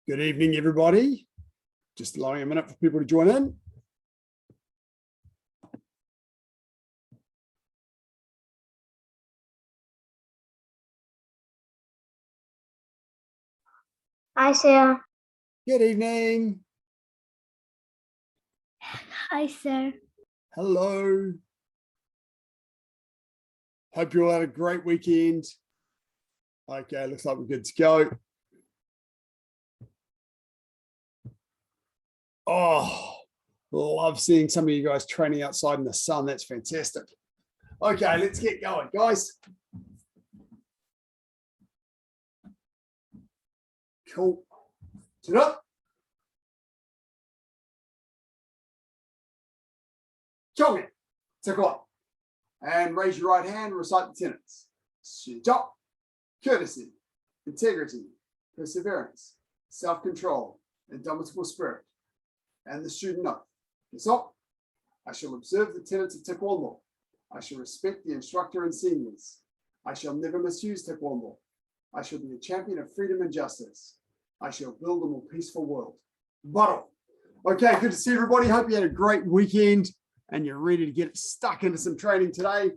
Good evening, everybody. Just allowing a minute for people to join in. Hi, sir. Good evening. Hi, sir. Hello. Hope you all had a great weekend. Okay, looks like we're good to go. Oh, love seeing some of you guys training outside in the sun. That's fantastic. Okay, let's get going, guys. Cool. Sit up. Chon-Ji, take one. And raise your right hand and recite the tenets. Saju, courtesy, integrity, perseverance, self-control, indomitable spirit. And the student oath. So, I shall observe the tenets of Taekwondo. I shall respect the instructor and seniors. I shall never misuse Taekwondo. I shall be a champion of freedom and justice. I shall build a more peaceful world. Bottle. Okay, good to see everybody. Hope you had a great weekend and you're ready to get stuck into some training today.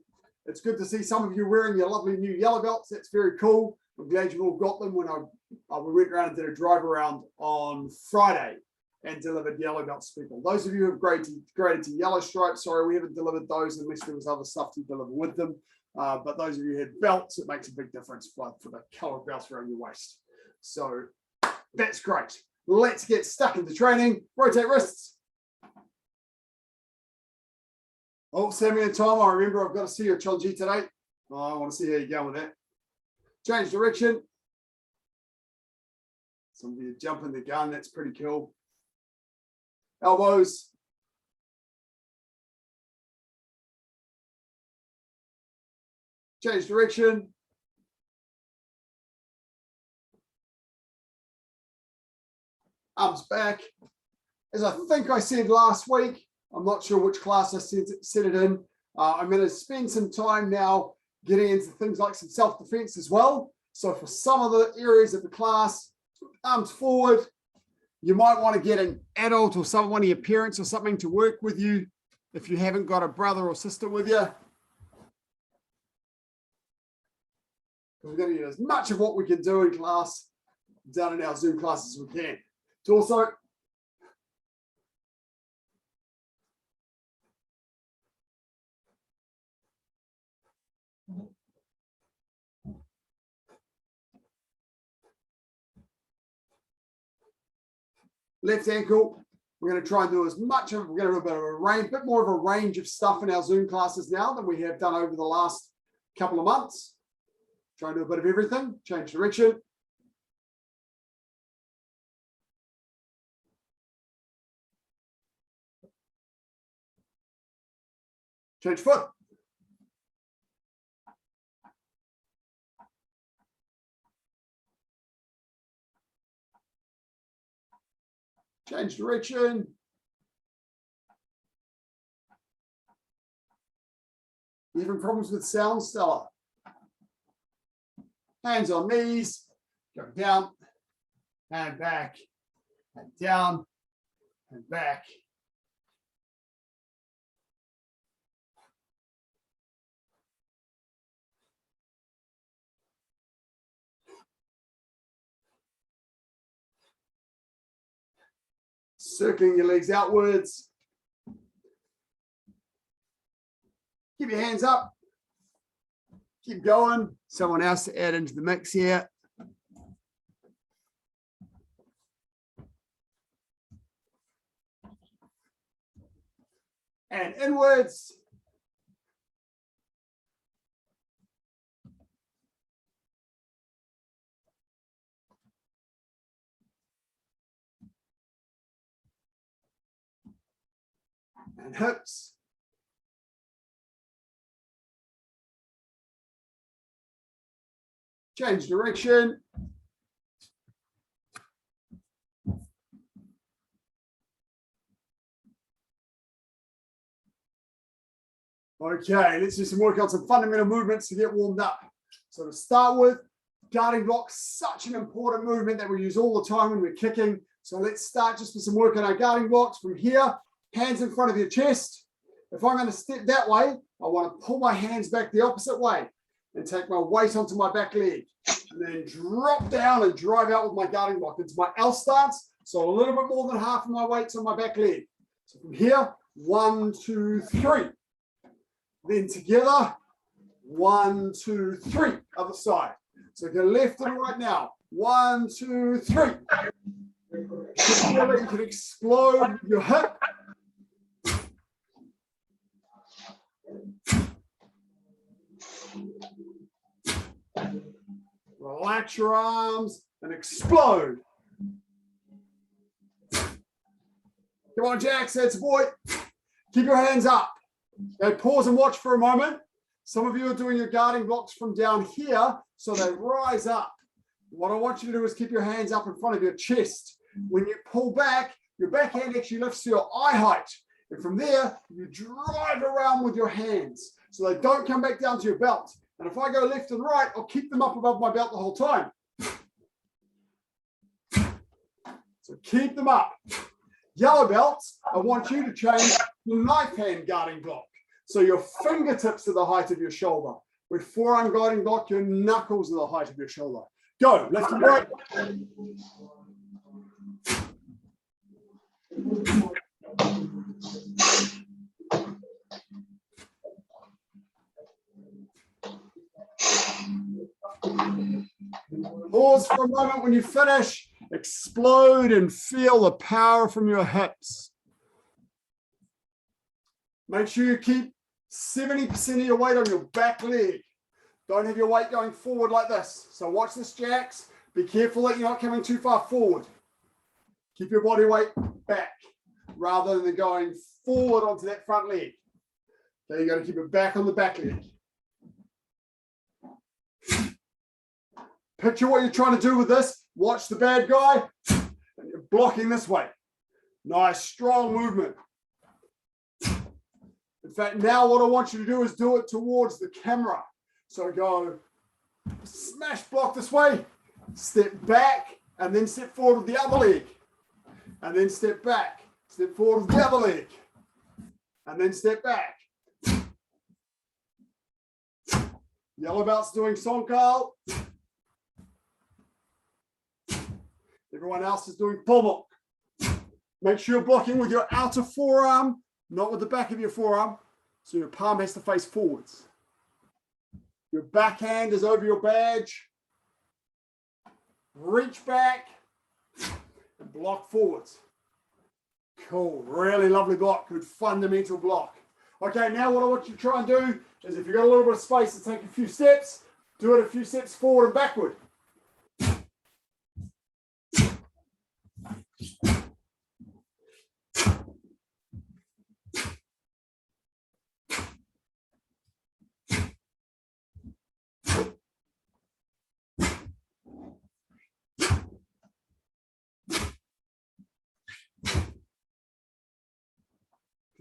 It's good to see some of you wearing your lovely new yellow belts. That's very cool. I'm glad you all got them when we went around and did a drive around on Friday and delivered yellow belts to people. Those of you who have graded to yellow stripes, sorry, we haven't delivered those unless there was other stuff to deliver with them. But those of you who had belts, it makes a big difference for the color of belts around your waist. So that's great. Let's get stuck into training. Rotate wrists. Oh, Sammy and Tom, I remember I've got to see your Chon-Ji today. Oh, I want to see how you're going with that. Change direction. Some of you jumping the gun, that's pretty cool. Elbows. Change direction. Arms back. As I think I said last week, I'm not sure which class I said it in. I'm going to spend some time now getting into things like some self-defense as well. So for some of the areas of the class, arms forward. You might want to get an adult or one of your parents or something to work with you if you haven't got a brother or sister with you. We're going to get as much of what we can do in class done in our Zoom classes as we can. It's also left ankle. We're going to try and do as much of, we're going to do a bit more of a range of stuff in our Zoom classes now than we have done over the last couple of months. Try and do a bit of everything. Change direction. Change foot. Change direction. You having problems with sound, Stella? Hands on knees, going down and back and down and back. Circling your legs outwards. Keep your hands up. Keep going. Someone else to add into the mix here. And inwards. And hips. Change direction. Okay, let's do some work on some fundamental movements to get warmed up. So to start with, Guarding block, such an important movement that we use all the time when we're kicking. So let's start just with some work on our guarding blocks. From here, hands in front of your chest. If I'm going to step that way, I want to pull my hands back the opposite way and take my weight onto my back leg. And then drop down and drive out with my guarding block into my L stance. So a little bit more than half of my weight's on my back leg. So from here, 1, 2, 3. Then together, 1, 2, 3. Other side. So go left and right now. 1, 2, 3. You can explode your hip. Relax your arms and explode. Come on, Jax, that's a boy. Keep your hands up. Okay, pause and watch for a moment. Some of you are doing your guarding blocks from down here, so they rise up. What I want you to do is keep your hands up in front of your chest. When you pull back, your backhand actually lifts to your eye height. And from there, you drive around with your hands so they don't come back down to your belt. And if I go left and right, I'll keep them up above my belt the whole time. So keep them up. Yellow belts, I want you to change the knife hand guarding block. So your fingertips are the height of your shoulder. With forearm guarding block, your knuckles are the height of your shoulder. Go, left and right. Pause for a moment when you finish. Explode and feel the power from your hips. Make sure you keep 70% of your weight on your back leg. Don't have your weight going forward like this. So watch this, Jax. Be careful that you're not coming too far forward. Keep your body weight back rather than going forward onto that front leg. Okay, you got to keep it back on the back leg. Picture what you're trying to do with this. Watch the bad guy, and you're blocking this way. Nice, strong movement. In fact, now what I want you to do is do it towards the camera. So go smash block this way, step back, and then step forward with the other leg. And then step back, step forward with the other leg. And then step back. Yellow belt's doing Sonkal. Everyone else is doing pomok. Make sure you're blocking with your outer forearm, not with the back of your forearm. So your palm has to face forwards. Your backhand is over your badge. Reach back and block forwards. Cool, really lovely block, good fundamental block. Okay, now what I want you to try and do is if you've got a little bit of space to take a few steps, do it a few steps forward and backward.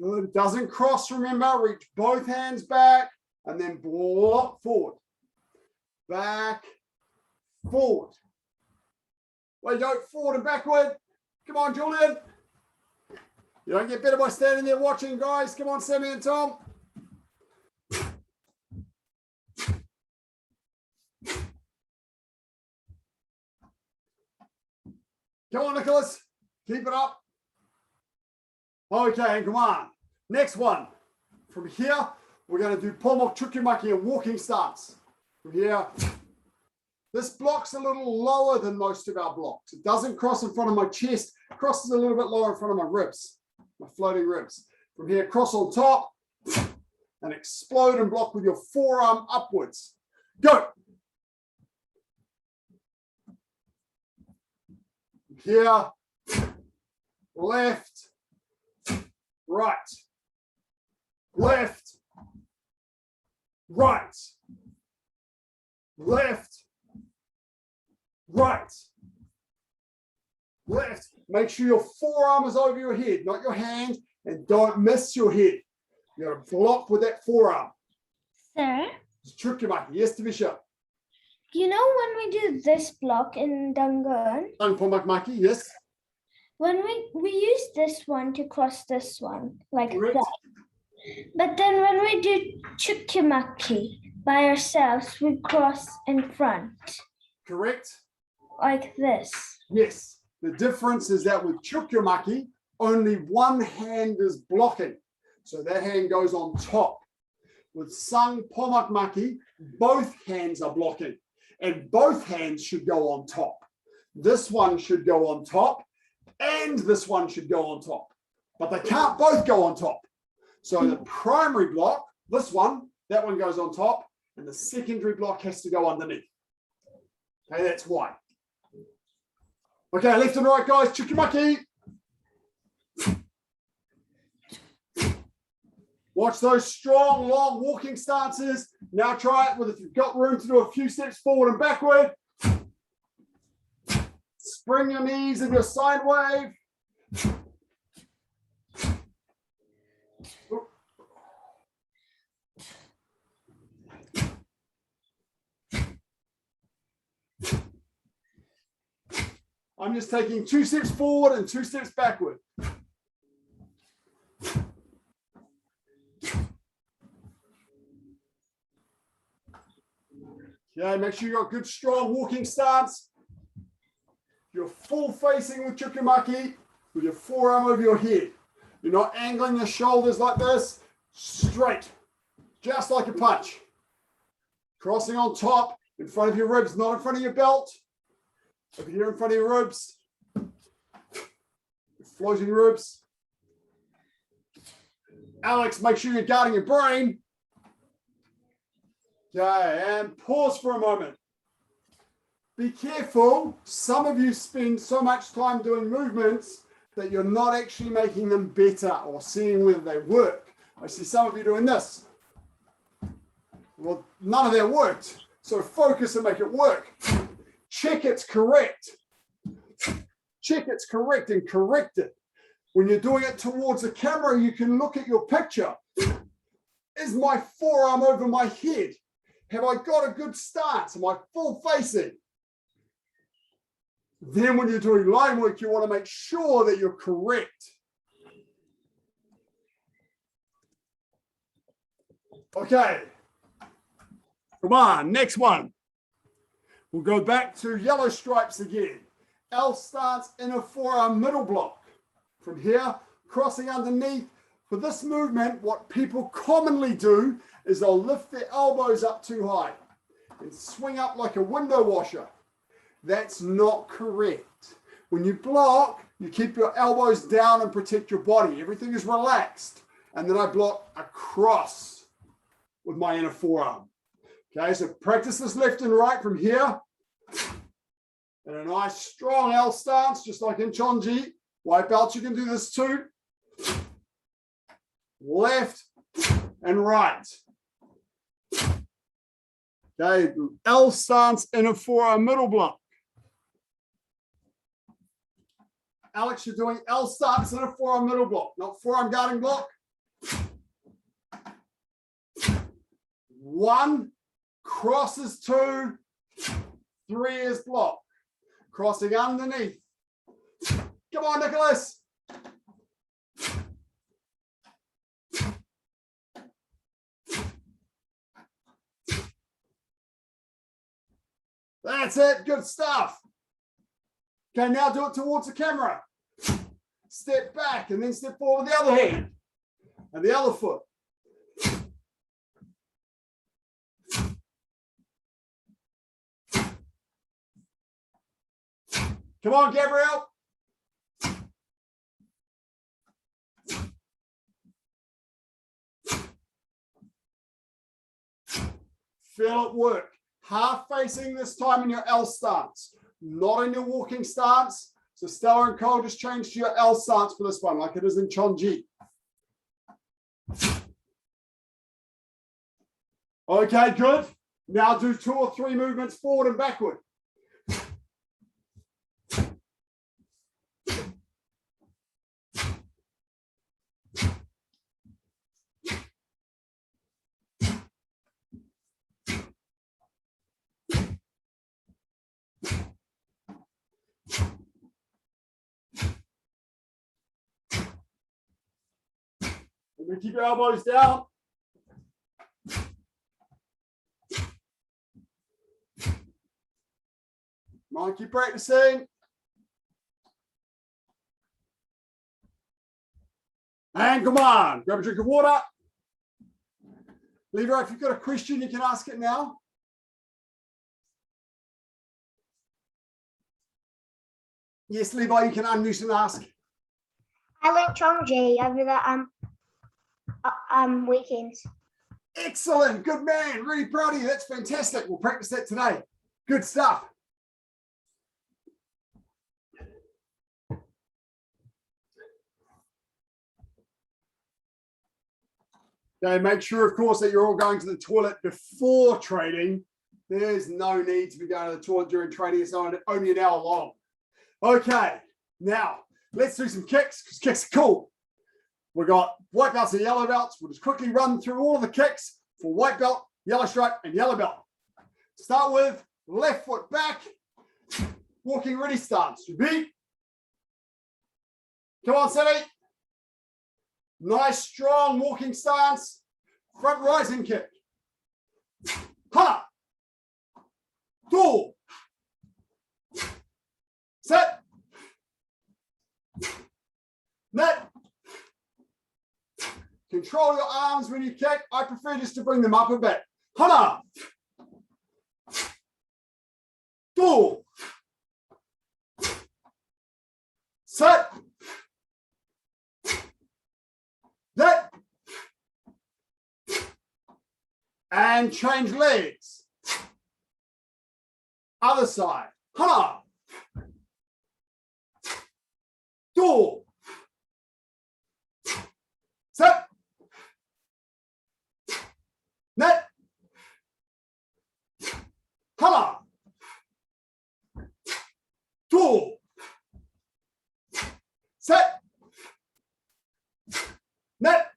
Good. It doesn't cross, remember. Reach both hands back and then block forward. Back, forward. Well, you go forward and backward. Come on, Julian. You don't get better by standing there watching, guys. Come on, Sammy and Tom. Come on, Nicholas. Keep it up. Okay, come on. Next one. From here, we're going to do pomok chukimaki and walking stance. From here, this block's a little lower than most of our blocks. It doesn't cross in front of my chest. It crosses a little bit lower in front of my ribs, my floating ribs. From here, cross on top and explode and block with your forearm upwards. Go. Here, left, right, left, right, left, right, left. Make sure your forearm is over your head, not your hand, and don't miss your head. You got to block with that forearm. Sir? It's chukimaki. Yes, Tavisha. You know when we do this block in Dangun, Makgi, yes. when we use this one to cross this one, like Correct. that. But then when we do chukimaki by ourselves, we cross in front, Correct. like this. Yes. The difference is that with chukyomaki, only one hand is blocking. So that hand goes on top. With sang pomakmaki, both hands are blocking. And both hands should go on top. This one should go on top, and this one should go on top. But they can't both go on top. So the primary block, this one, that one goes on top, and the secondary block has to go underneath. Okay, that's why. Okay, left and right, guys. Chukimaki. Watch those strong, long walking stances. Now try it with, if you've got room to do a few steps forward and backward. Spring your knees in your side wave. I'm just taking 2 steps forward and 2 steps backward. Okay, make sure you've got good, strong walking stance. You're full facing with chukimaki with your forearm over your head. You're not angling your shoulders like this. Straight, just like a punch. Crossing on top, in front of your ribs, not in front of your belt. Over here in front of your ribs. Floating ribs. Alex, make sure you're guarding your brain. Okay, and pause for a moment. Be careful. Some of you spend so much time doing movements that you're not actually making them better or seeing whether they work. I see some of you doing this. Well, none of that worked. So focus and make it work. Check it's correct. Check it's correct and correct it. When you're doing it towards the camera, you can look at your picture. Is my forearm over my head? Have I got a good stance? Am I full facing? Then when you're doing line work, you want to make sure that you're correct. Okay. Come on, next one. We'll go back to yellow stripes again. L stance, inner forearm, middle block. From here, crossing underneath. For this movement, what people commonly do is they'll lift their elbows up too high and swing up like a window washer. That's not correct. When you block, you keep your elbows down and protect your body. Everything is relaxed. And then I block across with my inner forearm. Okay, so practice this left and right from here. And a nice strong L stance, just like in Chon-Ji. White belt, you can do this too. Left and right. Okay, L stance, inner forearm, middle block. Alex, you're doing L stance, inner forearm, middle block, not forearm guarding block. 1, crosses 2, 3 is block. Crossing underneath. Come on, Nicholas. That's it. Good stuff. Okay, now do it towards the camera. Step back and then step forward with the other hand and the other foot. Come on, Gabrielle. Feel it work. Half facing this time in your L stance, not in your walking stance. So Stella and Cole just change to your L stance for this one, like it is in Chon-Ji. Okay, good. Now do 2 or 3 movements forward and backward. And then keep your elbows down. Come on, keep practicing. And come on, grab a drink of water. Levi, if you've got a question, you can ask it now. Yes, Levi, you can unmute and ask. I learned Chon-Ji over the weekends. Excellent, good man, really proud of you. That's fantastic. We'll practice that today. Good stuff. Okay, make sure, of course, that you're all going to the toilet before training. There's no need to be going to the toilet during training. It's only an hour long. Okay, now let's do some kicks because kicks are cool. We've got white belts and yellow belts. We'll just quickly run through all of the kicks for white belt, yellow stripe, and yellow belt. Start with left foot back, walking ready stance. Repeat. Come on, City. Nice, strong walking stance. Front rising kick. Ha. Two. Set. Net. Control your arms when you kick. I prefer just to bring them up a bit. Hana. Two. Set. Net. And change legs. Other side. Hana. Two. Set. Net. Hana. Two. Set. Net.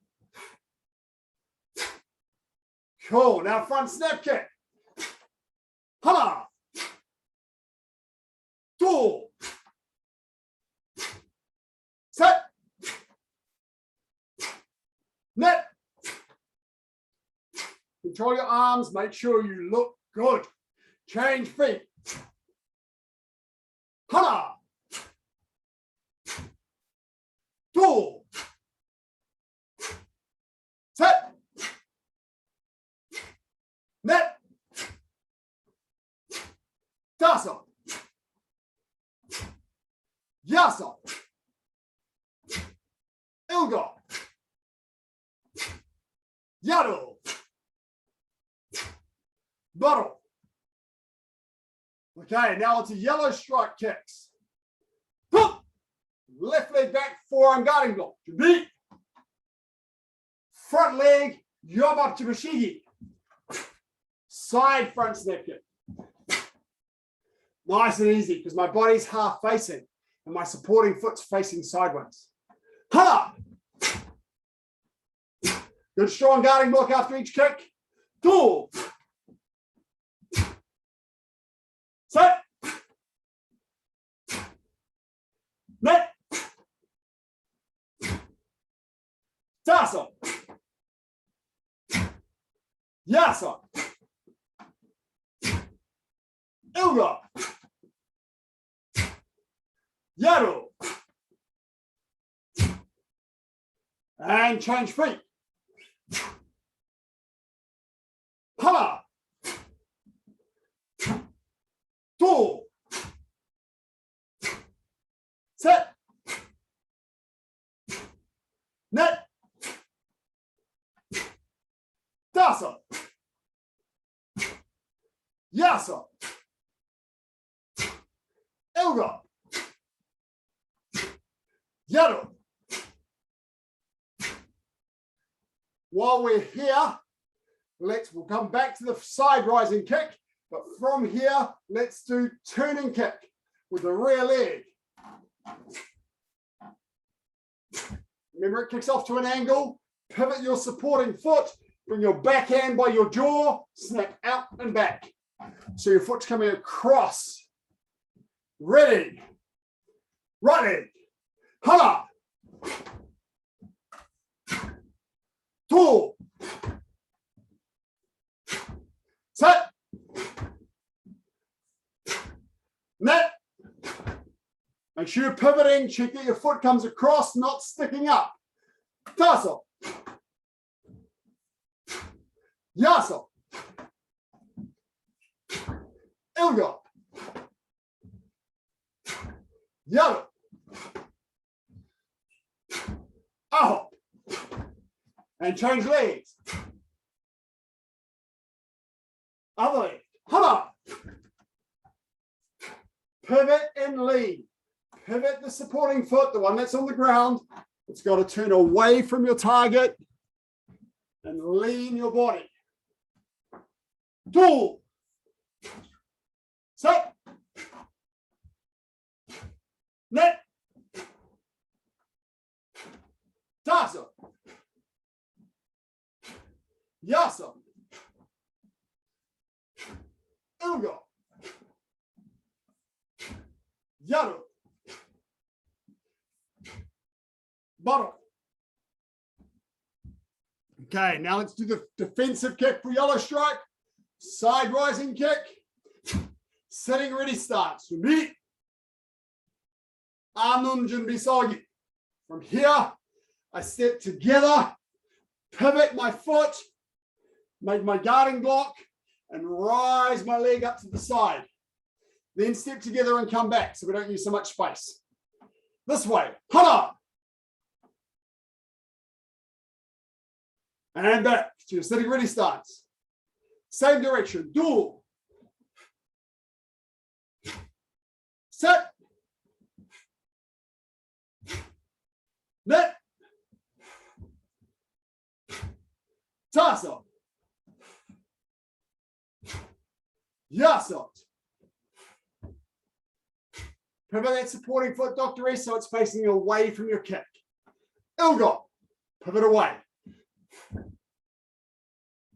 Cool. Now front snap kick. Hana. Two. Set. Net. Control your arms. Make sure you look good. Change feet. Hana. Two. Set. Net. Tasa. Yasa. Ilga. Yado. Bottle. Okay, now it's a yellow stripe kicks. Left leg back, forearm guarding block. Beat. Front leg, yob up to Mashigi. Side front snap kick. Nice and easy because my body's half facing and my supporting foot's facing sideways. Ha! Good strong guarding block after each kick. Two. Set. Net. Tasa. Yasa. Ilga. Yaro. And change feet. Hana. Two. Set. Net. Dasa. Yasa. Ilga. Yaro. While we're here, we'll come back to the side rising kick, but from here, let's do turning kick with the rear leg. Remember, it kicks off to an angle, pivot your supporting foot, bring your backhand by your jaw, snap out and back. So your foot's coming across. Ready. Right leg. Hana. Make sure you're pivoting. Check that your foot comes across, not sticking up. Taso. Yaso. Ilgo. Yaro. Aho. And change legs. Other leg. Hana. Pivot and lean. Pivot the supporting foot, the one that's on the ground. It's got to turn away from your target and lean your body. Two. Set. Net. Taso. Yaso. Ilgo. Yaro. Bottom. Okay, now let's do the defensive kick for yellow strike. Side rising kick. Sitting ready start. Sumi. Anun junbi sogi. From here, I step together, pivot my foot, make my guarding block, and rise my leg up to the side. Then step together and come back so we don't use so much space. This way. Hana. And back to your sitting ready stance. Same direction. Dual. Set. Net. Taso. Yaso. Pivot that supporting foot, Dr. S, so it's facing away from your kick. Ilgo. Pivot away.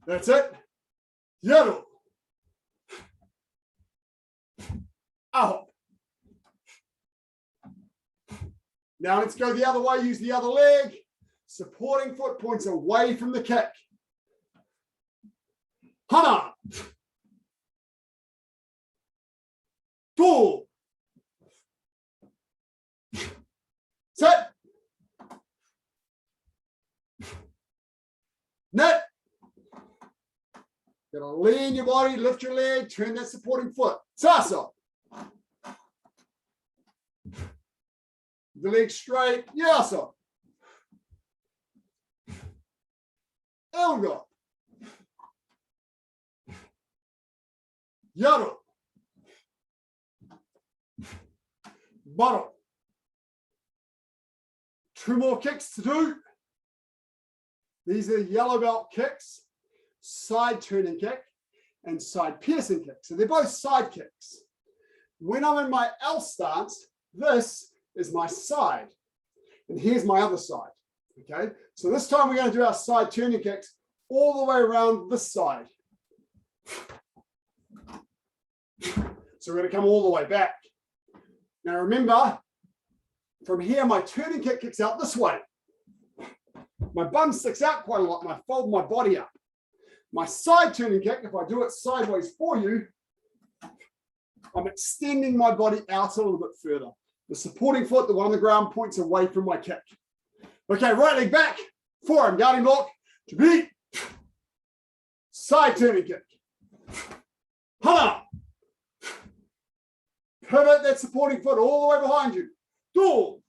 That's it. Yaro. Aho. Now let's go the other way. Use the other leg. Supporting foot points away from the kick. Hana. Two. Set. Net. Gotta lean your body, lift your leg, turn that supporting foot. Sasa. The leg straight. Yasa. Elgo. Yaro. Bottom. Two more kicks to do. These are yellow belt kicks, side turning kick and side piercing kick. So they're both side kicks. When I'm in my L stance, this is my side. And here's my other side. Okay, so this time we're going to do our side turning kicks all the way around this side. So we're going to come all the way back. Now remember, from here, my turning kick kicks out this way. My bum sticks out quite a lot and I fold my body up. My side turning kick, if I do it sideways for you, I'm extending my body out a little bit further. The supporting foot, the one on the ground, points away from my kick. Okay, right leg back, forearm guarding block, to beat. Side turning kick. Hana. Pivot that supporting foot all the way behind you. Dual.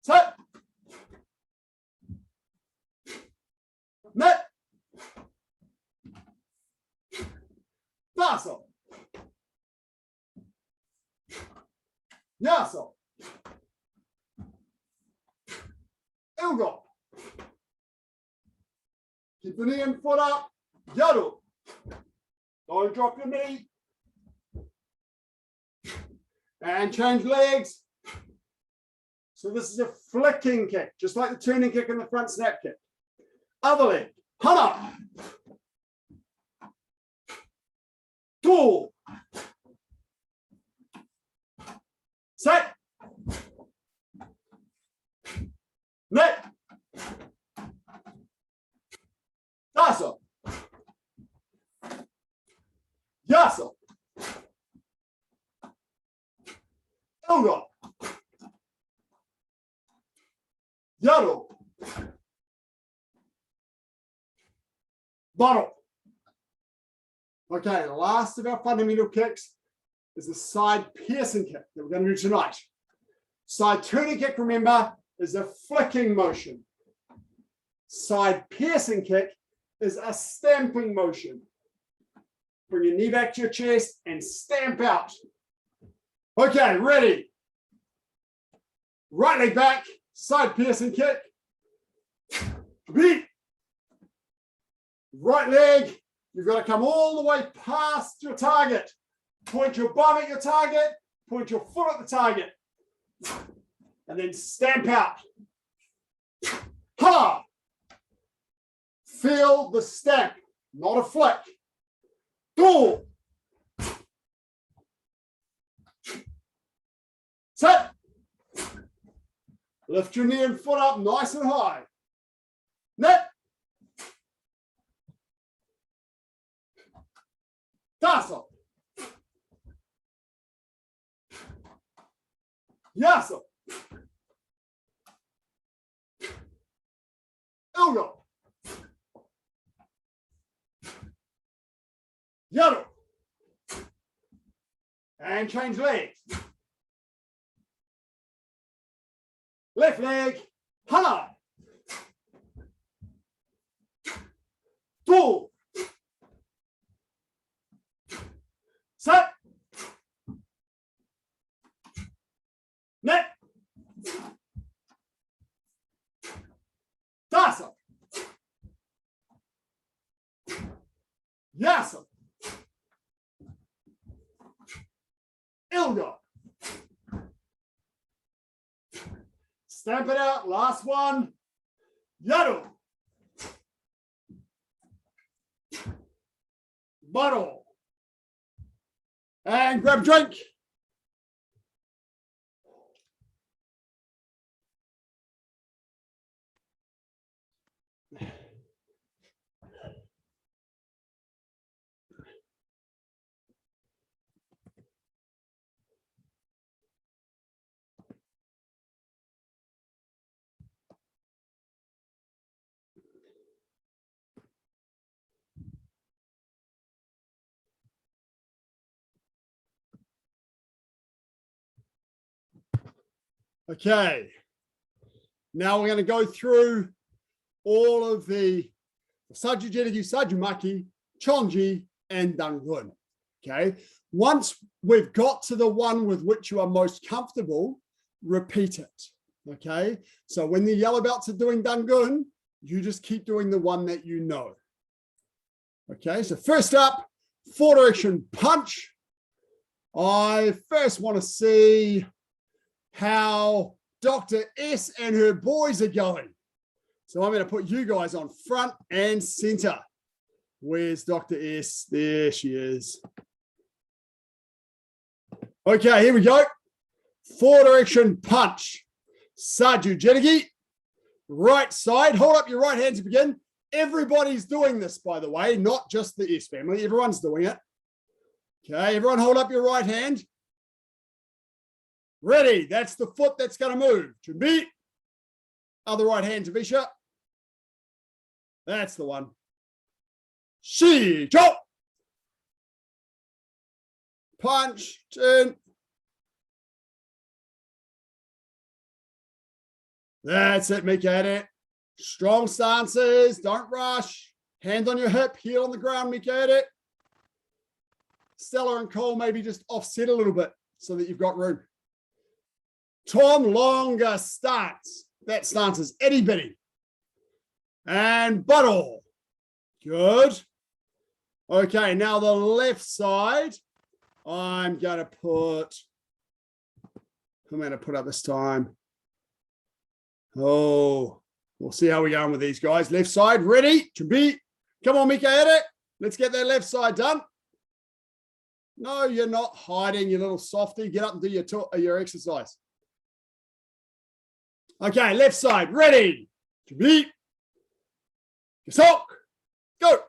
Set. Net. Taso. Yaso. Ilgo. Keep the knee and foot up. Yaru. Don't drop your knee. And change legs. So this is a flicking kick, just like the turning kick and the front snap kick. Other leg. Hana. Two. Set. Net. Taso. Yaso. Yado. Bottle. Okay, the last of our fundamental kicks is the side piercing kick that we're going to do tonight. Side turning kick, remember, is a flicking motion. Side piercing kick is a stamping motion. Bring your knee back to your chest and stamp out. Okay, ready. Right leg back, side piercing kick. Beat. Right leg, you've got to come all the way past your target. Point your bum at your target, point your foot at the target. And then stamp out. Ha! Feel the stamp, not a flick. Do. Set. Lift your knee and foot up nice and high. Net. Tassel. Yasa. Ilgo. Yado. And change legs. Left leg. Hana. Two. Set. Net. Tasa. Yasa. Ilga. Stamp it out. Last one. Yado. Bottle. And grab a drink. Okay, now we're going to go through all of the saju, jirugi, saju, makgi, Chon-Ji, and dangun. Okay, once we've got to the one with which you are most comfortable, repeat it. Okay, so when the yellow belts are doing dangun, you just keep doing the one that you know. Okay, so first up, 4-direction punch. I first want to see how Dr. S and her boys are going. So I'm going to put you guys on front and center. Where's Dr. S? There she is. Okay, here we go. 4-direction punch. Saju jirugi. Right side. Hold up your right hand to begin. Everybody's doing this, by the way, not just the S family. Everyone's doing it. Okay, everyone hold up your right hand. Ready, that's the foot that's going to move. Chon-Ji. Other right hand to Visha. That's the one. Shi-cho. Punch, turn. That's it, make at it. Strong stances, don't rush. Hand on your hip, heel on the ground, make at it. Stella and Cole maybe just offset a little bit so that you've got room. Tom, longer stance. That stance is itty bitty. And buttle. Good. Okay, now the left side. I'm going to put up this time. Oh, we'll see how we're going with these guys. Left side, ready? Chon-Ji. Come on, Mika, hit it. Let's get that left side done. No, you're not hiding, you little softy. Get up and do your exercise. Okay, left side, ready. Chon-Ji. Go.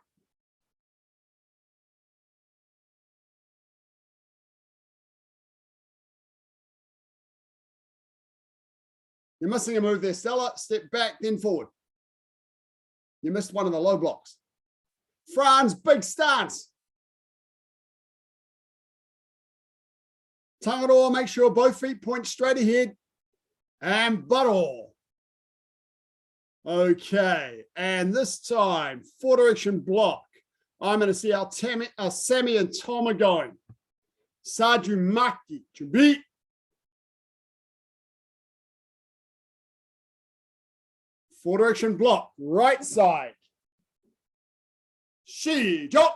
You're missing a move there, Stella. Step back, then forward. You missed one of the low blocks. Franz, big stance. Tongue it all, make sure both feet point straight ahead. And butt all. Okay, and this time, 4 direction block. I'm going to see how Sammy and Tom are going. Saju, makgi, jirugi. Four direction block, right side. Saju.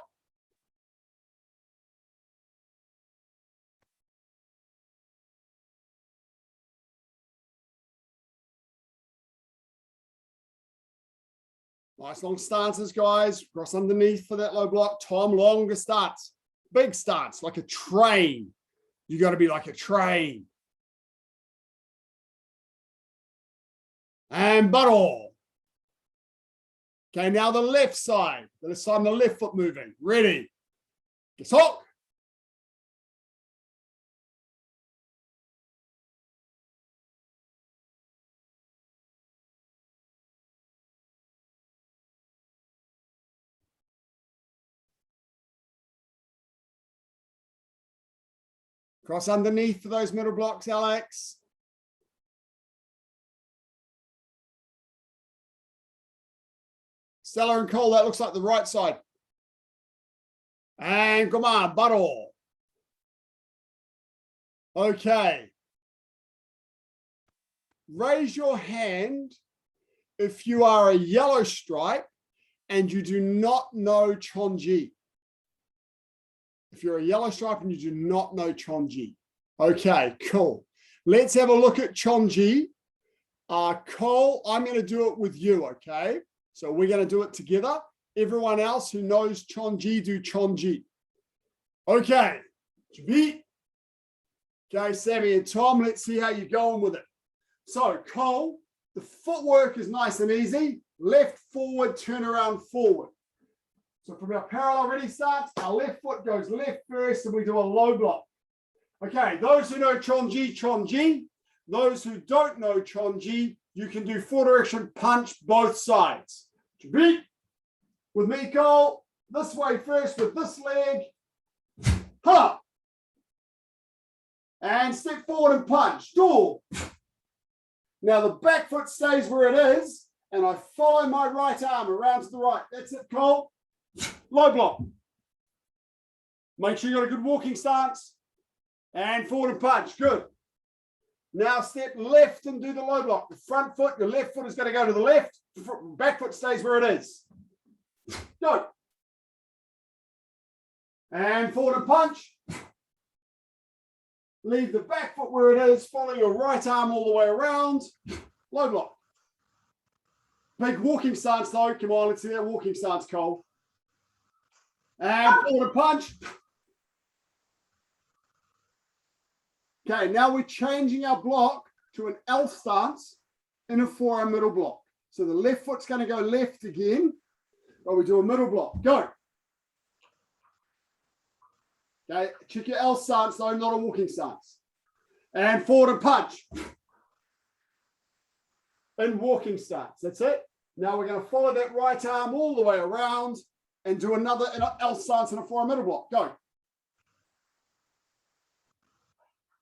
Nice long stances, guys. Cross underneath for that low block. Tom, longer stance. Big stance, like a train. You got to be like a train. And butt all. Okay, now the left side. This time the left foot moving. Ready. Get hook. Cross underneath for those middle blocks, Alex. Stella and Cole, that looks like the right side. And come on, butt all. Okay. Raise your hand if you are a yellow stripe and you do not know Chon-Ji. If you're a yellow stripe and you do not know Chon-Ji. Okay, cool. Let's have a look at Chon-Ji. Cole, I'm going to do it with you, okay? So we're going to do it together. Everyone else who knows Chon-Ji, do Chon-Ji. Okay. Okay, Sammy and Tom, let's see how you're going with it. So, Cole, the footwork is nice and easy. Left, forward, turn around, forward. So from our parallel ready starts, our left foot goes left first and we do a low block. Okay, those who know Chon-Ji, Chon-Ji. Those who don't know Chon-Ji, you can do 4 direction punch both sides. With me, Cole, this way first with this leg. Ha! And step forward and punch. Door. Now the back foot stays where it is and I follow my right arm around to the right. That's it, Cole. Low block. Make sure you got a good walking stance. And forward and punch. Good. Now step left and do the low block. The front foot, your left foot is going to go to the left. The back foot stays where it is. Go. And forward and punch. Leave the back foot where it is. Follow your right arm all the way around. Low block. Big walking stance though. Come on, let's see that walking stance, Cole. And forward and punch. Okay, now we're changing our block to an L stance in a forearm middle block. So the left foot's going to go left again, but we do a middle block. Go. Okay, check your L stance though, not a walking stance. And forward and punch. In walking stance, that's it. Now we're going to follow that right arm all the way around and do another L stance in a forearm middle block. Go.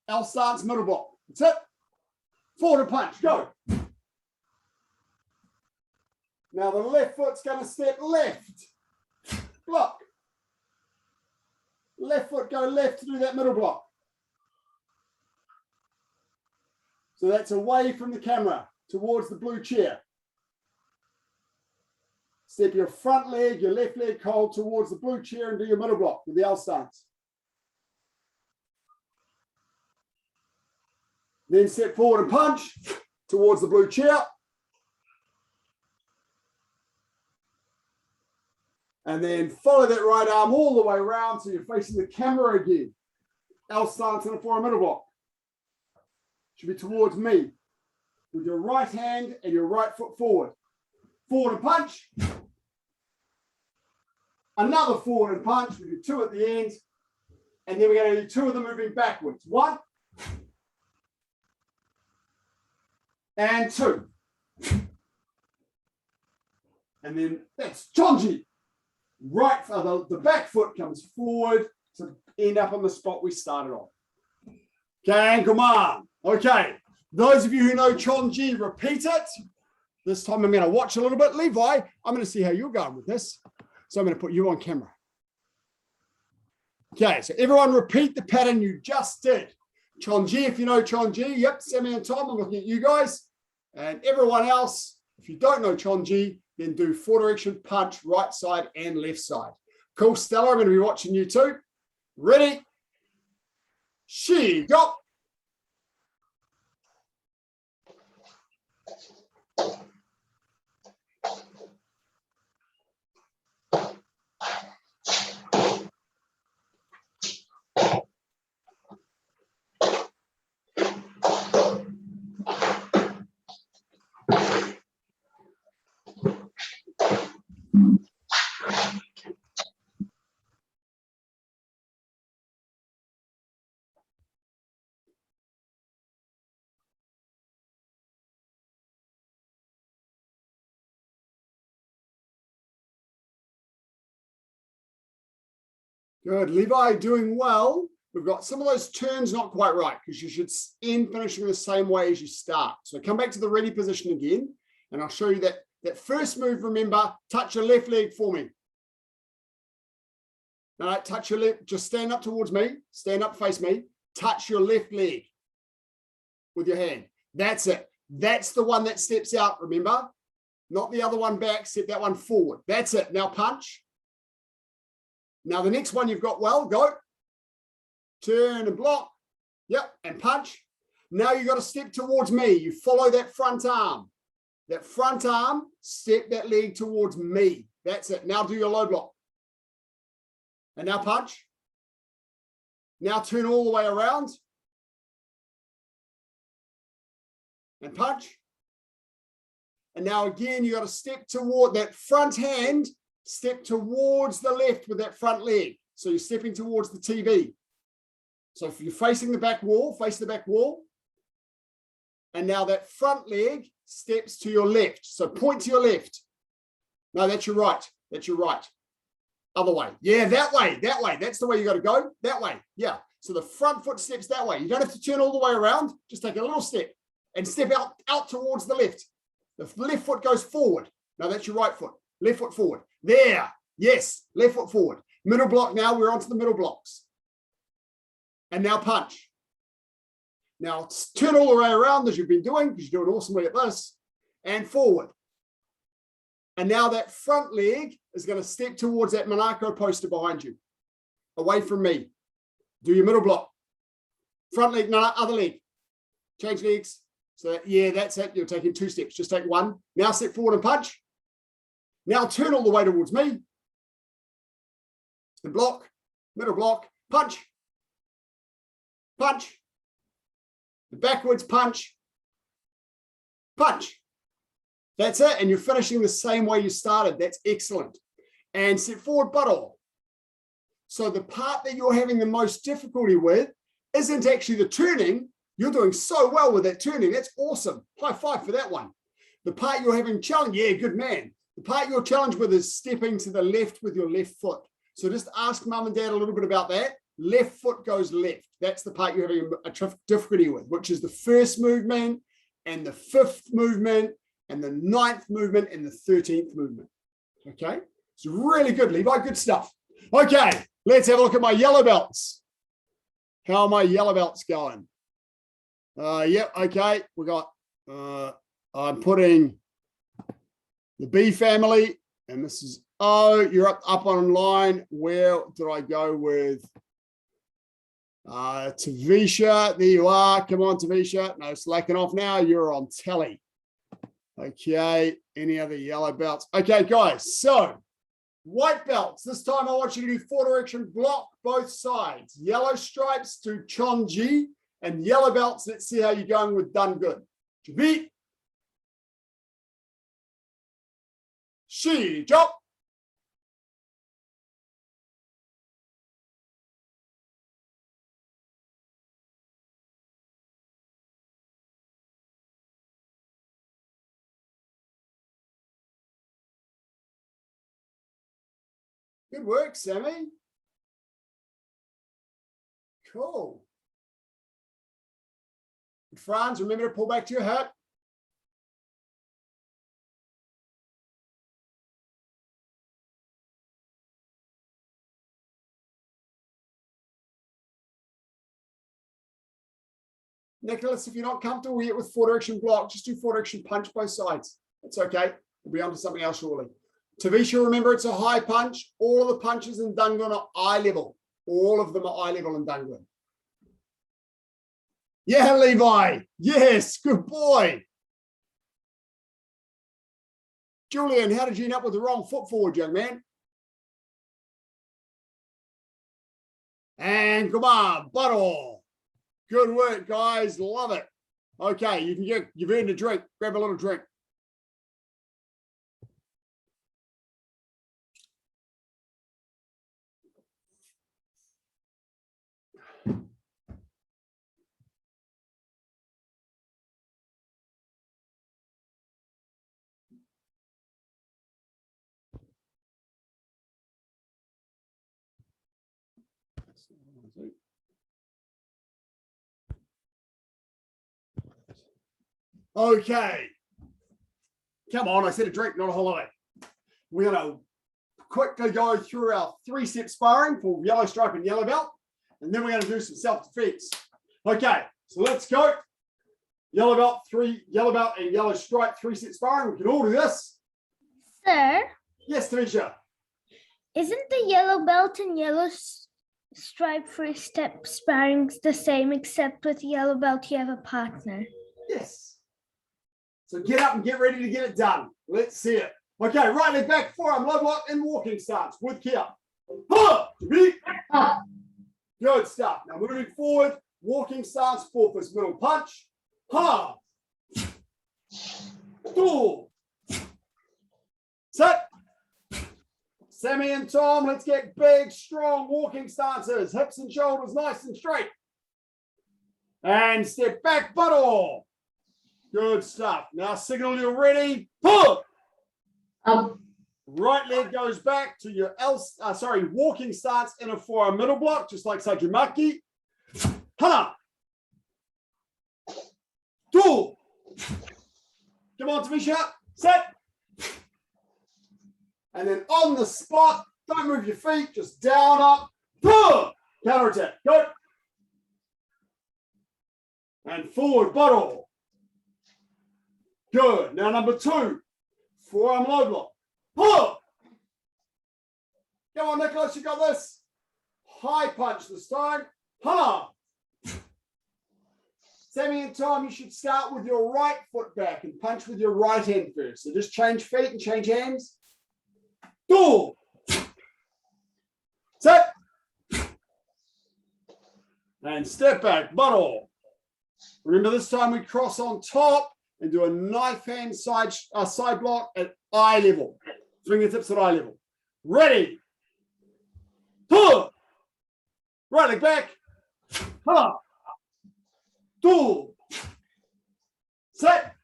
L stance, middle block. That's it. Forward and punch. Go. Now the left foot's going to step left. Block. Left foot go left to do that middle block. So that's away from the camera towards the blue chair. Step your front leg, your left leg, Cole, towards the blue chair and do your middle block with the L stance. Then step forward and punch towards the blue chair. And then follow that right arm all the way around so you're facing the camera again. L stance in a forearm middle block. Should be towards me. With your right hand and your right foot forward. Forward and punch. Another forward and punch. We do 2 at the end. And then we're going to do 2 of them moving backwards. 1. and 2. And then that's Chon-Ji. Right, the back foot comes forward to end up on the spot we started on. Okay, come on. Okay, those of you who know Chon-Ji, repeat it. This time I'm going to watch a little bit. Levi, I'm going to see how you're going with this. So I'm going to put you on camera. Okay, so everyone repeat the pattern you just did. Chon-Ji, if you know Chon-Ji, yep, Sammy and Tom, I'm looking at you guys. And everyone else, if you don't know Chon-Ji, then do 4 direction punch, right side and left side. Cool, Stella, I'm going to be watching you too. Ready? She, go. Good, Levi, doing well. We've got some of those turns not quite right because you should end finishing the same way as you start. So come back to the ready position again, and I'll show you that first move. Remember, touch your left leg for me. All right, touch your left, just stand up towards me, stand up, face me, touch your left leg with your hand. That's it. That's the one that steps out, remember? Not the other one back, step that one forward. That's it. Now punch. Now the next one you've got well, go. Turn and block. Yep, and punch. Now you've got to step towards me. You follow that front arm. That front arm, step that leg towards me. That's it. Now do your low block. And now punch. Now turn all the way around. And punch. And now again, you got to step toward that front hand, step towards the left with that front leg. So you're stepping towards the TV. So if you're facing the back wall, face the back wall. And now that front leg steps to your left. So point to your left. No, that's your right. That's your right. Other way. Yeah, that way, that way. That's the way you got to go. That way. Yeah. So the front foot steps that way. You don't have to turn all the way around. Just take a little step and step out towards the left. The left foot goes forward. Now that's your right foot. Left foot forward. There. Yes. Left foot forward. Middle block now. We're onto the middle blocks. And now punch. Now turn all the way around as you've been doing, because you're doing awesomely at this, and forward. And now that front leg is going to step towards that Monaco poster behind you, away from me. Do your middle block. Front leg, no, other leg. Change legs. So yeah, that's it. You're taking 2 steps. Just take 1. Now step forward and punch. Now turn all the way towards me. And block, middle block, punch. Punch. The backwards punch. Punch. That's it. And you're finishing the same way you started. That's excellent. And step forward, butt all. So the part that you're having the most difficulty with isn't actually the turning. You're doing so well with that turning. That's awesome. High five for that one. The part you're having challenge, yeah, good man. The part you're challenged with is stepping to the left with your left foot. So just ask mum and dad a little bit about that. Left foot goes left. That's the part you're having a difficulty with, which is the first movement and the 5th movement and the 9th movement and the 13th movement. Okay, it's really good, Levi. Good stuff. Okay, let's have a look at my yellow belts. How are my yellow belts going? Yep, okay. We got, I'm putting the B family, and this is O. You're up online. Where did I go with Tavisha? There you are. Come on, Tavisha. No slacking off now. You're on telly. Okay, any other yellow belts? Okay, guys, so white belts. This time I want you to do 4 direction block both sides. Yellow stripes to Chon-Ji, and yellow belts, let's see how you're going with done good. Jabi. She, jump. Good work, Sammy. Cool. Franz, remember to pull back to your hip. Nicholas, if you're not comfortable yet with 4-direction block, just do 4-direction punch both sides. It's okay. We'll be on to something else shortly. Tavisha, remember it's a high punch. All of the punches in Dunglen are eye level. All of them are eye level in Dunglen. Yeah, Levi. Yes, good boy. Julian, how did you end up with the wrong foot forward, young man? And come on, Buttle. Good work, guys. Love it. Okay, you've earned a drink. Grab a little drink. Okay. Come on, I said a drink, not a holiday. We're going to quickly go through our 3-step sparring for yellow stripe and yellow belt, and then we're going to do some self-defense. Okay, so let's go. Yellow belt and yellow stripe 3-step sparring. We can all do this. Sir, Yes, Tanisha. isn't the yellow belt and yellow stripe 3-step sparring the same, except with yellow belt you have a partner? Yes. So get up and get ready to get it done. Let's see it. Okay, right leg back, forearm low block and walking stance with Kia. Good stuff. Now moving forward, walking stance, 4-fist middle punch. Ha. Two. Set. Sammy and Tom, let's get big, strong walking stances. Hips and shoulders nice and straight. And step back, buttle. Good stuff. Now signal you're ready. Pull. Right leg goes back to your walking stance in a forearm middle block, just like saju makgi. Hana. Two. Come on, Tavisha. Set. And then on the spot, don't move your feet, just down, up. Pull. Counter attack. Go. And forward, bottle. Good. Now number 2, forearm low block. Pull. Come on, Nicholas, you got this. High punch this time. Ha. Sammy and Tom, you should start with your right foot back and punch with your right hand first. So just change feet and change hands. Two. Set. And step back, bottle. Remember this time we cross on top and do a knife hand side block at eye level. Fingertips at eye level. Ready. Pull. Right leg back. Ha. Two. Set.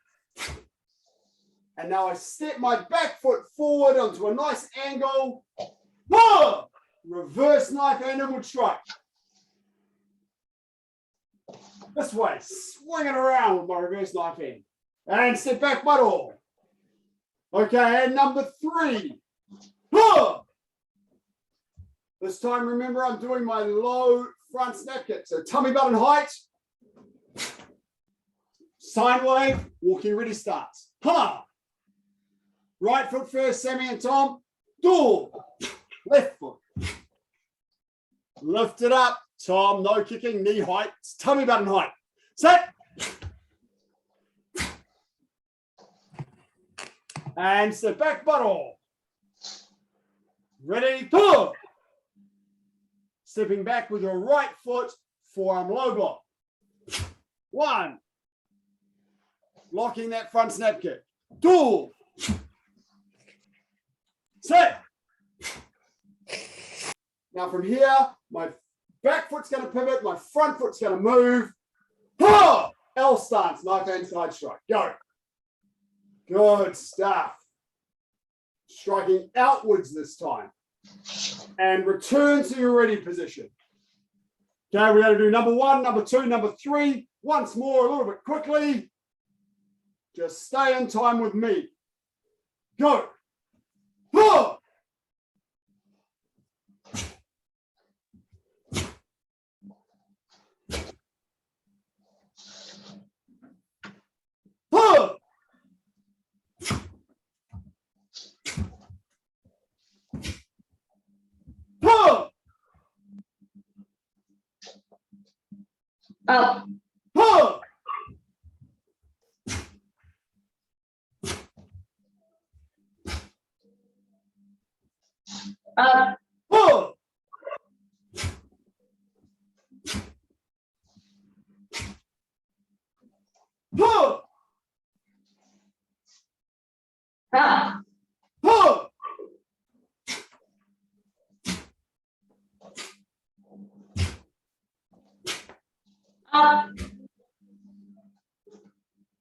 And now I step my back foot forward onto a nice angle. Pull. Reverse knife hand inward strike. This way, swing it around with my reverse knife hand. And step back, buttle. Okay, and number 3. Pull. This time, remember, I'm doing my low front snap kick. So tummy button height. Sine wave, walking ready starts. Ha! Right foot first, Sammy and Tom. Do. Left foot. Lift it up. Tom, no kicking, knee height. It's tummy button height. Set. And step back, buttle. Ready, pull. Stepping back with your right foot, forearm low block. 1. Locking that front snap kick. 2. Set. Now from here, my back foot's going to pivot, my front foot's going to move. Pull. L stance, knife hand side strike. Go. Good stuff. Striking outwards this time. and return to your ready position. Okay, we're going to do number 1, number 2, number 3. Once more, a little bit quickly. Just stay in time with me. Go. Huh. Huh. Huh. Up. Huh. Up. Huh. Huh. Up. Huh. Up.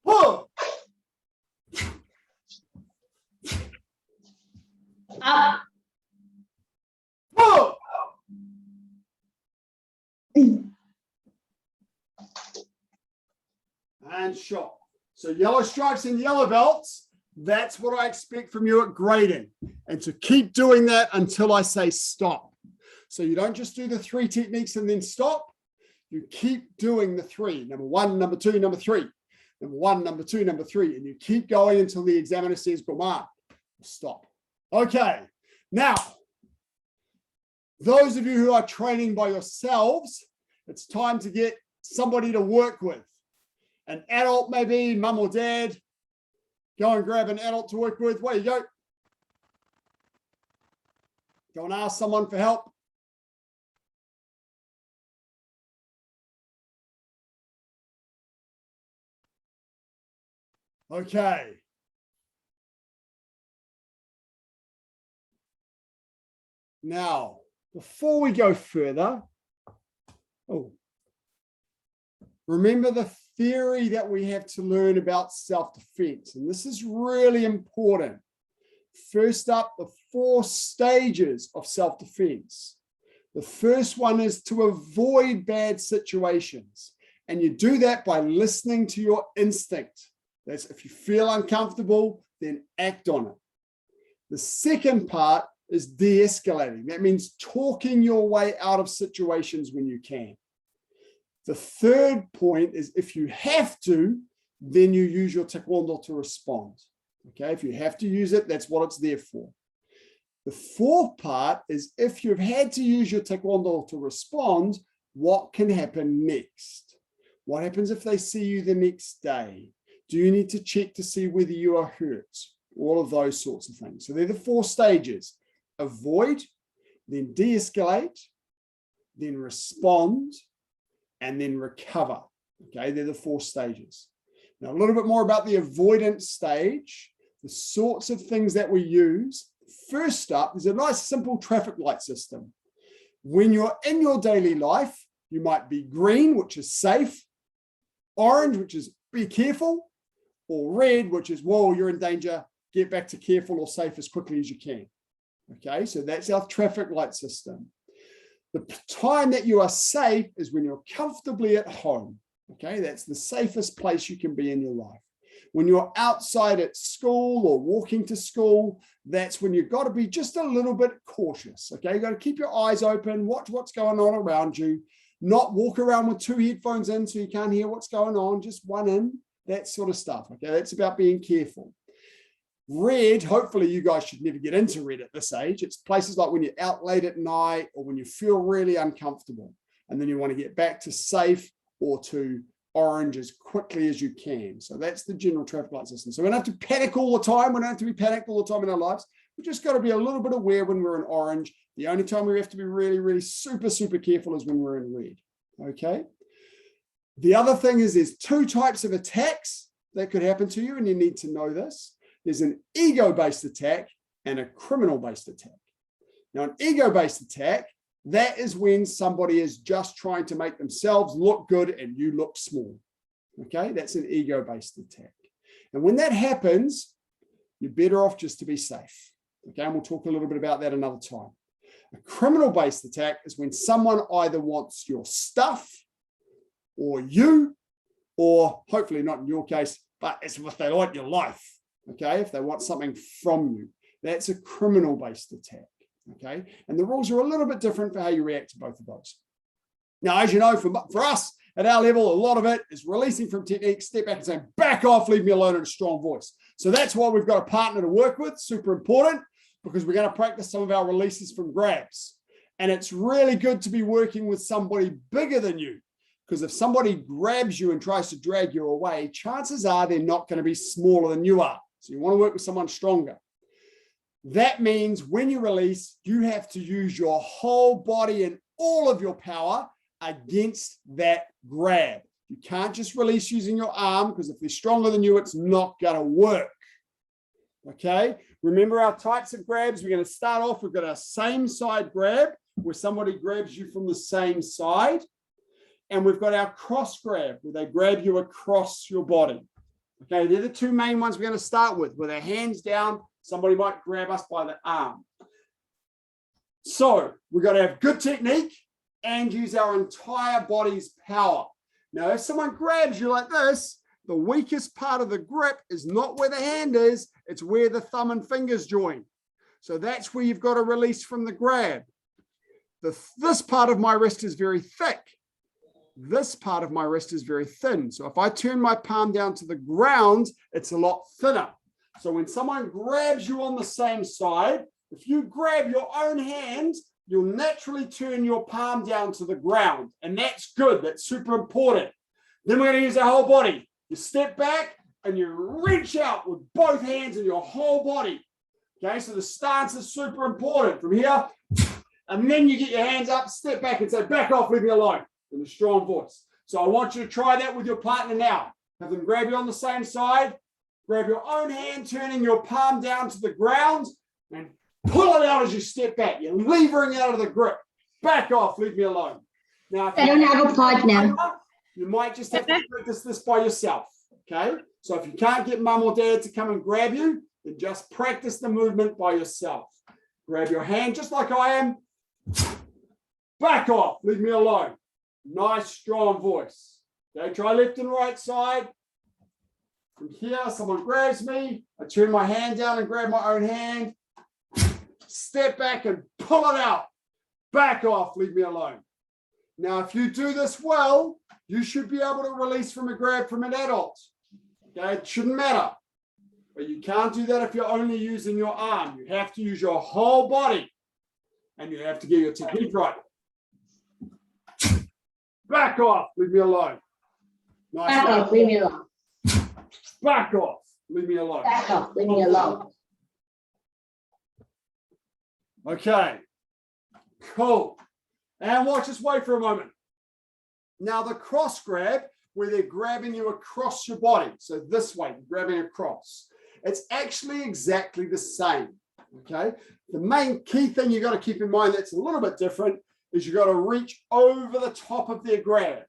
Huh. Up. Huh. And shot. So yellow stripes and yellow belts, that's what I expect from you at grading. And to keep doing that until I say stop. So you don't just do the 3 techniques and then stop. You keep doing the 3. Number 1, number 2, number 3. Number 1, number 2, number 3. And you keep going until the examiner says, "Good mark." Stop. Okay. Now, those of you who are training by yourselves, it's time to get somebody to work with. An adult, maybe mum or dad. Go and grab an adult to work with. Where you go? Go and ask someone for help. Okay. Now, before we go further, remember the theory that we have to learn about self-defense, and this is really important. First up, the 4 stages of self-defense. The first one is to avoid bad situations, and you do that by listening to your instinct. That's if you feel uncomfortable, then act on it. The second part is de-escalating. That means talking your way out of situations when you can. The third point is if you have to, then you use your taekwondo to respond. Okay, if you have to use it, that's what it's there for. The fourth part is if you've had to use your taekwondo to respond, what can happen next? What happens if they see you the next day? Do you need to check to see whether you are hurt? All of those sorts of things. So they're the 4 stages. Avoid, then de-escalate, then respond, and then recover. Okay, they're the 4 stages. Now, a little bit more about the avoidance stage, the sorts of things that we use. First up, there's a nice simple traffic light system. When you're in your daily life, you might be green, which is safe, orange, which is be careful, or red, which is, whoa, you're in danger, get back to careful or safe as quickly as you can. Okay, so that's our traffic light system. The time that you are safe is when you're comfortably at home. Okay, that's the safest place you can be in your life. When you're outside at school or walking to school, that's when you've got to be just a little bit cautious. Okay, you've got to keep your eyes open, watch what's going on around you, not walk around with 2 headphones in so you can't hear what's going on, just one in, that sort of stuff. Okay, that's about being careful. Red, hopefully you guys should never get into red at this age. It's places like when you're out late at night or when you feel really uncomfortable and then you want to get back to safe or to orange as quickly as you can. So that's the general traffic light system. So we don't have to panic all the time. We don't have to be panicked all the time in our lives. We've just got to be a little bit aware when we're in orange. The only time we have to be really, really super, super careful is when we're in red. Okay. The other thing is there's 2 types of attacks that could happen to you, and you need to know this. There's an ego-based attack and a criminal-based attack. Now, an ego-based attack, that is when somebody is just trying to make themselves look good and you look small. Okay, that's an ego-based attack. And when that happens, you're better off just to be safe. Okay, and we'll talk a little bit about that another time. A criminal-based attack is when someone either wants your stuff or you, or hopefully not in your case, but it's if they want your life, okay? If they want something from you. That's a criminal-based attack, okay? And the rules are a little bit different for how you react to both of those. Now, as you know, for us, at our level, a lot of it is releasing from technique, step back and saying, back off, leave me alone in a strong voice. So that's why we've got a partner to work with, super important, because we're going to practice some of our releases from grabs. And it's really good to be working with somebody bigger than you, because if somebody grabs you and tries to drag you away, chances are they're not going to be smaller than you are. So you want to work with someone stronger. That means when you release, you have to use your whole body and all of your power against that grab. You can't just release using your arm, because if they're stronger than you, it's not going to work. Okay, remember our types of grabs. We're going to start off, we've got our same side grab, where somebody grabs you from the same side. And we've got our cross grab, where they grab you across your body. Okay, they're the two main ones we're going to start with our hands down. Somebody might grab us by the arm. So we've got to have good technique and use our entire body's power. Now, if someone grabs you like this, the weakest part of the grip is not where the hand is, it's where the thumb and fingers join. So that's where you've got to release from the grab. This part of my wrist is very thick. This part of my wrist is very thin. So if I turn my palm down to the ground, it's a lot thinner. So when someone grabs you on the same side, if you grab your own hand, you'll naturally turn your palm down to the ground. And that's good. That's super important. Then we're going to use our whole body. You step back and you reach out with both hands and your whole body. Okay, so the stance is super important. From here, and then you get your hands up, step back and say, back off, leave me alone, in a strong voice. So I want you to try that with your partner now. Have them grab you on the same side, grab your own hand, turning your palm down to the ground, and pull it out as you step back. You're levering out of the grip. Back off, leave me alone. Now, if I don't have a pod now. you might just have to practice this by yourself, okay? So if you can't get mum or dad to come and grab you, then just practice the movement by yourself. Grab your hand just like I am. Back off, leave me alone. Nice, strong voice. Okay, try left and right side. From here, someone grabs me. I turn my hand down and grab my own hand. Step back and pull it out. Back off, leave me alone. Now, if you do this well, you should be able to release from a grab from an adult. Okay, it shouldn't matter. But you can't do that if you're only using your arm. You have to use your whole body. And you have to get your technique right. Back off, leave me alone. Nice. Back off, leave me alone. Back off, leave me alone. Back off, leave me alone. Okay, cool. And watch this way for a moment. Now the cross grab, where they're grabbing you across your body. So this way, grabbing across. It's actually exactly the same, okay? The main key thing you got to keep in mind that's a little bit different is you got to reach over the top of their grab.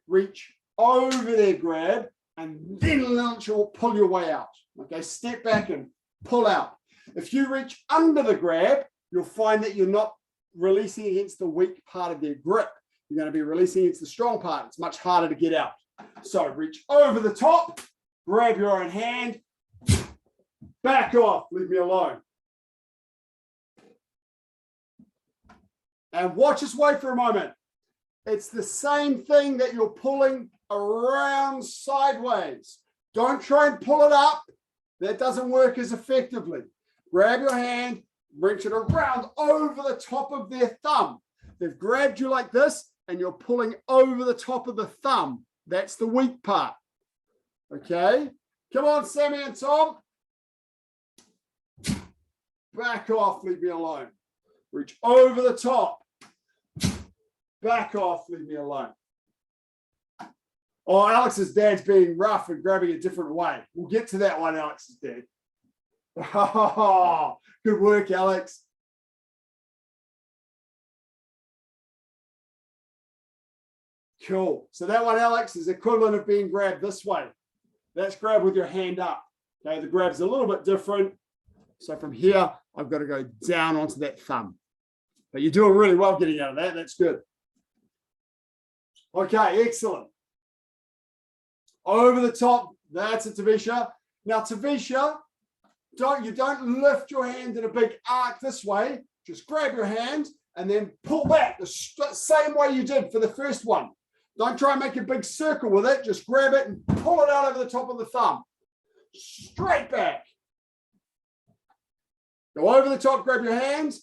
Reach over their grab and then launch or pull your way out. Okay, step back and pull out. If you reach under the grab, you'll find that you're not releasing against the weak part of their grip. You're going to be releasing against the strong part. It's much harder to get out. So reach over the top, grab your own hand, back off, leave me alone. And watch this way for a moment. It's the same thing that you're pulling around sideways. Don't try and pull it up. That doesn't work as effectively. Grab your hand, reach it around over the top of their thumb. They've grabbed you like this, and you're pulling over the top of the thumb. That's the weak part. Okay? Come on, Sammy and Tom. Back off, leave me alone. Reach over the top. Back off, leave me alone. Oh, Alex's dad's being rough and grabbing a different way. We'll get to that one, Alex's dad. Oh, good work, Alex. Cool. So that one, Alex, is equivalent of being grabbed this way. That's grab with your hand up. Okay, the grab's a little bit different. So from here, I've got to go down onto that thumb. But you're doing really well getting out of that. That's good. Okay, excellent. Over the top. That's it, Tavisha. Now, Tavisha, you don't lift your hand in a big arc this way. Just grab your hand and then pull back the same way you did for the first one. Don't try and make a big circle with it. Just grab it and pull it out over the top of the thumb. Straight back. Go over the top, grab your hand.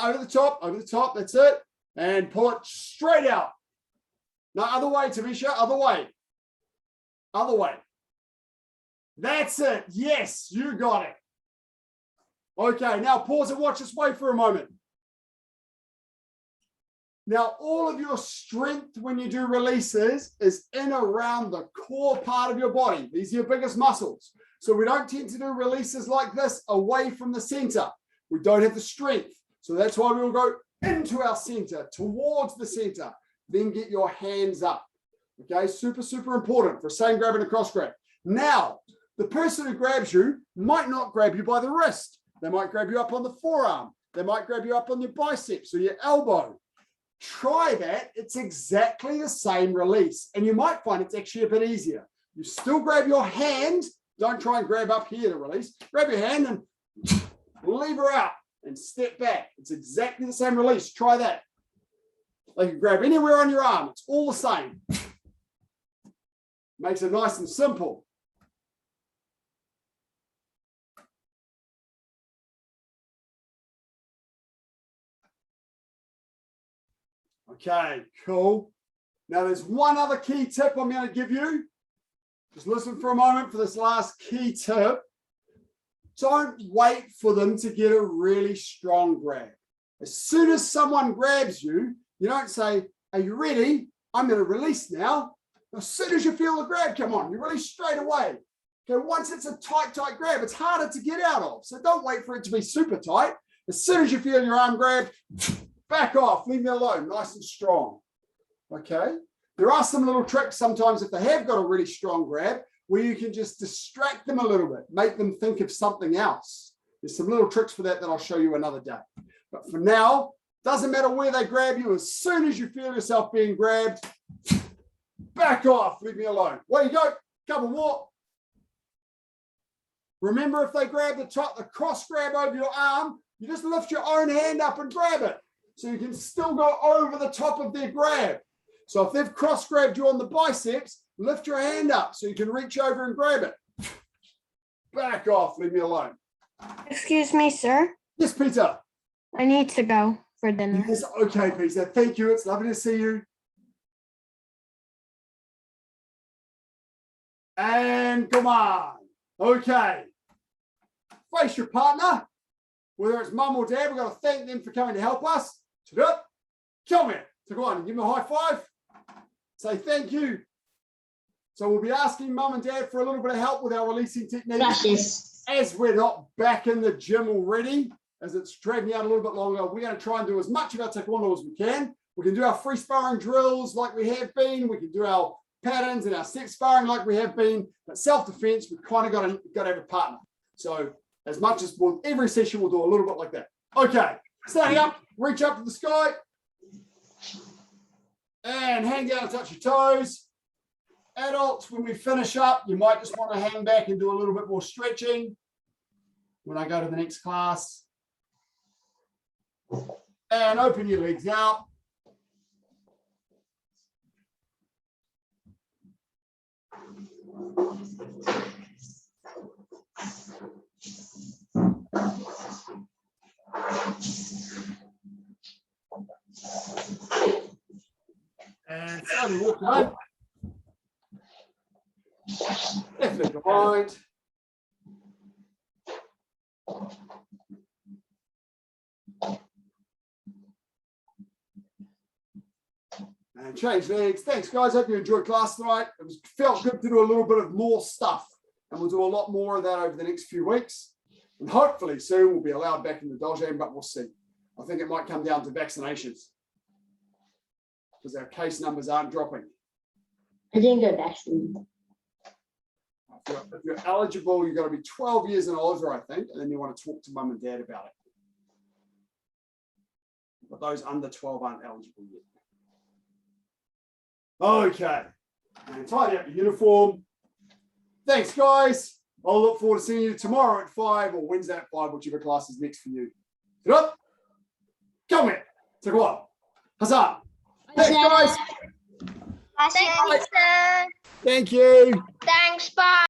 Over the top, that's it. And pull it straight out. No, other way, Tavisha, other way. Other way. That's it. Yes, you got it. Okay, now pause and watch this way for a moment. Now, all of your strength when you do releases is in around the core part of your body. These are your biggest muscles. So we don't tend to do releases like this away from the center. We don't have the strength. So that's why we will go into our center, towards the center. Then get your hands up. Okay, super, super important for same grab and a cross grab. Now, the person who grabs you might not grab you by the wrist. They might grab you up on the forearm. They might grab you up on your biceps or your elbow. Try that. It's exactly the same release. And you might find it's actually a bit easier. You still grab your hand. Don't try and grab up here to release. Grab your hand and lever out and step back. It's exactly the same release. Try that. They can grab anywhere on your arm. It's all the same. Makes it nice and simple. Okay, cool. Now there's one other key tip I'm going to give you. Just listen for a moment for this last key tip. Don't wait for them to get a really strong grab. As soon as someone grabs you, you don't say, are you ready? I'm going to release now. As soon as you feel the grab come on, you release straight away. Okay, once it's a tight, tight grab, it's harder to get out of. So don't wait for it to be super tight. As soon as you feel your arm grab, back off, leave me alone, nice and strong. Okay, there are some little tricks sometimes if they have got a really strong grab where you can just distract them a little bit, make them think of something else. There's some little tricks for that I'll show you another day. But for now, doesn't matter where they grab you, as soon as you feel yourself being grabbed, back off, leave me alone. There you go, couple more. Remember, if they grab the cross grab over your arm, you just lift your own hand up and grab it. So you can still go over the top of their grab. So if they've cross grabbed you on the biceps, lift your hand up so you can reach over and grab it. Back off, leave me alone. Excuse me, sir. Yes, Peter. I need to go for dinner. Yes, okay, Peter. Thank you. It's lovely to see you. And come on. Okay. Face your partner. Whether it's mum or dad, we've got to thank them for coming to help us. Come here. So go on, give them a high five. Say thank you. So we'll be asking mum and dad for a little bit of help with our releasing techniques. Gracias. As we're not back in the gym already, as it's dragging out a little bit longer, we're going to try and do as much of our taekwondo as we can. We can do our free sparring drills like we have been. We can do our patterns and our set sparring like we have been. But self-defense, we've kind of got to have a partner. So as much as with every session, we'll do a little bit like that. Okay, standing up, reach up to the sky. And hang down and touch your toes. Adults, when we finish up, you might just want to hang back and do a little bit more stretching when I go to the next class. And open your legs out. And slowly walk away. Left leg behind. And change legs. Thanks, guys. Hope you enjoyed class tonight. Felt good to do a little bit of more stuff. And we'll do a lot more of that over the next few weeks. And hopefully soon we'll be allowed back in the dojo, but we'll see. I think it might come down to vaccinations because our case numbers aren't dropping. I didn't get vaccinated. If you're eligible, you've got to be 12 years and older, I think, and then you want to talk to mum and dad about but those under 12 aren't eligible yet. Okay, and tidy up your uniform. Thanks, guys. I'll look forward to seeing you tomorrow at 5 or Wednesday at 5, whichever class is next for you. Get up. Come here. Take a while. Huzzah. Thanks, guys. Thanks, sir. Thank you. Thanks, bye.